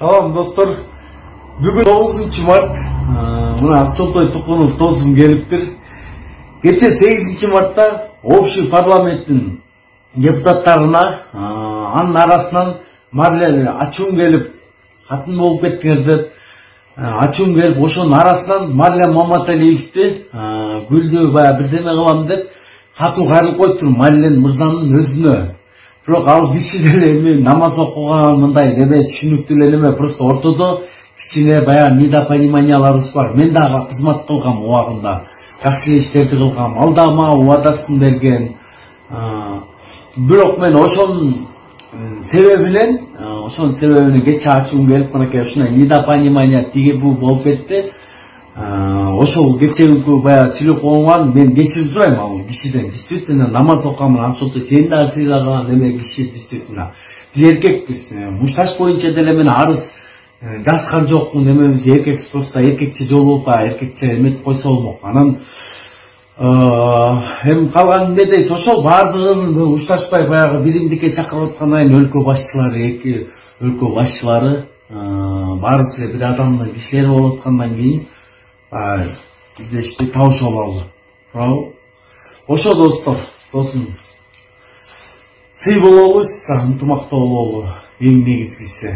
Салам достор. Бүгін 9 март. Мына Акчолтой Тукунов досым келиптир. Кече 8 мартта общий парламенттин депутаттарына анын арасынан Марлен ачуун келип катын болуп кеттиңер деп ачуун келип ошонун арасынан Марлен Маматалиевди Гүлдү баягы бирдеме кылам деп катуу кайрылып коюптур Марлен мырзанын өзүнө. Бирок ал киши деле эми намаз окуган мындай неме түшүнүктүү эле неме, просто ортодо кичине баягы недопониманияларыбыз бар. Мен дагы кызмат кылгам убагында, жакшы иштерди кылгам, ал да мага убадасын берген. Бирок мен ошонун себебинен кече ачуум келип, мынакей ушундай недопонимание тиги бул болуп кетти. Ошол кечеги баягы сүйлөп койгон мен кечирип сурайм ал кишиден. Действительно намаз окуган, Акчолтой сени дагы сыйлаган эме киши действительно. Биз эркекпиз. Мушташ боюнча деле мен арыз жазган жокмун, эмебиз эркекпиз, просто эркекче жолугуп, эркекче эметип койсо болмок. Анан эми калган эмедейс ошол баардыгын ушташпай баягы биримдикке чакырып аткандан кийин өлкө башчылары, эки өлкө башчылары баарыбыз эле бир адамдын кишилери болуп аткандан кийин издешти, табышып алалы. Туурабы? Ошо достор, досум. Сый болобуз, ынтымактуу бололу. Эң негизгиси.